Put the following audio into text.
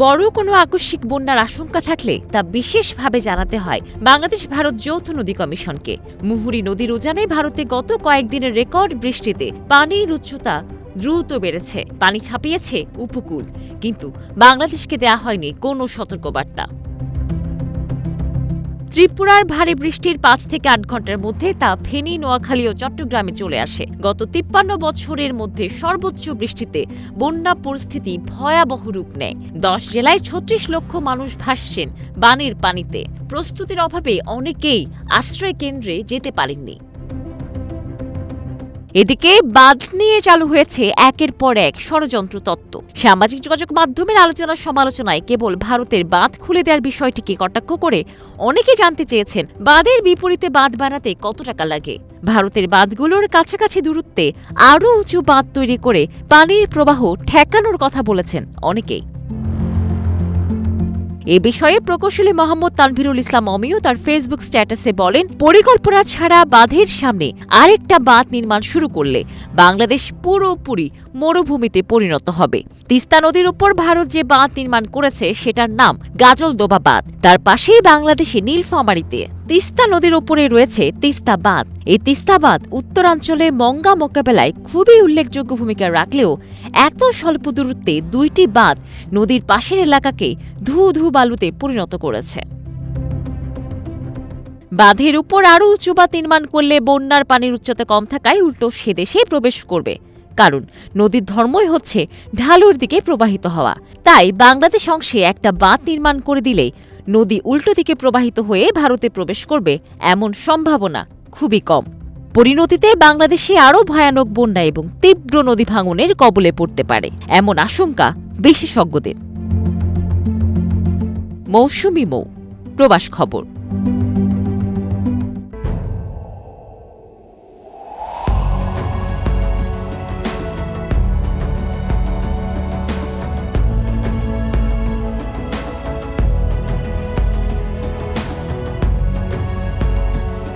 বড় কোনো আকস্মিক বন্যার আশঙ্কা থাকলে তা বিশেষভাবে জানাতে হয় বাংলাদেশ ভারত যৌথ নদী কমিশনকে। মুহুরী নদীর উজানে ভারতে গত কয়েকদিনের রেকর্ড বৃষ্টিতে পানির উচ্চতা দ্রুত বেড়েছে, পানি ছাপিয়েছে উপকূল, কিন্তু বাংলাদেশকে দেয়া হয়নি কোনো সতর্কবার্তা। ত্রিপুরার ভারী বৃষ্টির ৫ থেকে ৮ ঘণ্টার মধ্যে তা ফেনী, নোয়াখালী ও চট্টগ্রামে চলে আসে। গত ৫৩ বছরের মধ্যে সর্বোচ্চ বৃষ্টিতে বন্যা পরিস্থিতি ভয়াবহ রূপ নেয়। ১০ জেলায় ৩৬ লক্ষ মানুষ ভাসছেন বানের পানিতে। প্রস্তুতির অভাবে অনেকেই আশ্রয় কেন্দ্রে যেতে পারেননি। এদিকে বাঁধ নিয়ে চালু হয়েছে একের পর এক ষড়যন্ত্র তত্ত্ব। সামাজিক যোগাযোগ মাধ্যমের আলোচনা সমালোচনায় কেবল ভারতের বাঁধ খুলে দেওয়ার বিষয়টিকে কটাক্ষ করে অনেকে জানতে চেয়েছেন বাঁধের বিপরীতে বাঁধ বানাতে কত টাকা লাগে। ভারতের বাঁধগুলোর কাছাকাছি দূরত্বে আরও উঁচু বাঁধ তৈরি করে পানির প্রবাহ ঠেকানোর কথা বলেছেন অনেকেই। এ বিষয়ে প্রকৌশলী মোহাম্মদ তানভীরুল ইসলাম অমিও তার ফেসবুক স্ট্যাটাসে বলেন, পরিকল্পনা ছাড়া বাঁধের সামনে আরেকটা বাঁধ নির্মাণ শুরু করলে বাংলাদেশ পুরোপুরি মরুভূমিতে পরিণত হবে। তিস্তা নদীর উপর ভারত যে বাঁধ নির্মাণ করেছে সেটার নাম গাজলদোবা বাঁধ। তার পাশেই বাংলাদেশে নীলফামারীতে তিস্তা নদীর উপরে রয়েছে তিস্তা বাঁধ। এই তিস্তা বাঁধ উত্তরাঞ্চলে মঙ্গা মোকাবেলায় খুবই উল্লেখযোগ্য ভূমিকা রাখলেও এত স্বল্প দূরত্বে দুইটি বাঁধ নদীর পাশের এলাকাকে ধু ধু বালুতে পরিণত করেছে। বাঁধের উপর আরও উঁচু বাঁধ নির্মাণ করলে বন্যার পানির উচ্চতা কম থাকায় উল্টো সে দেশে প্রবেশ করবে, কারণ নদীর ধর্মই হচ্ছে ঢালুর দিকে প্রবাহিত হওয়া। তাই বাংলাদেশ অংশে একটা বাঁধ নির্মাণ করে দিলেই নদী উল্টো দিকে প্রবাহিত হয়ে ভারতে প্রবেশ করবে এমন সম্ভাবনা খুবই কম। পরিণতিতে বাংলাদেশে আরও ভয়ানক বন্যা এবং তীব্র নদী ভাঙনের কবলে পড়তে পারে এমন আশঙ্কা বিশেষজ্ঞদের। মৌসুমি মৌ, প্রবাস খবর।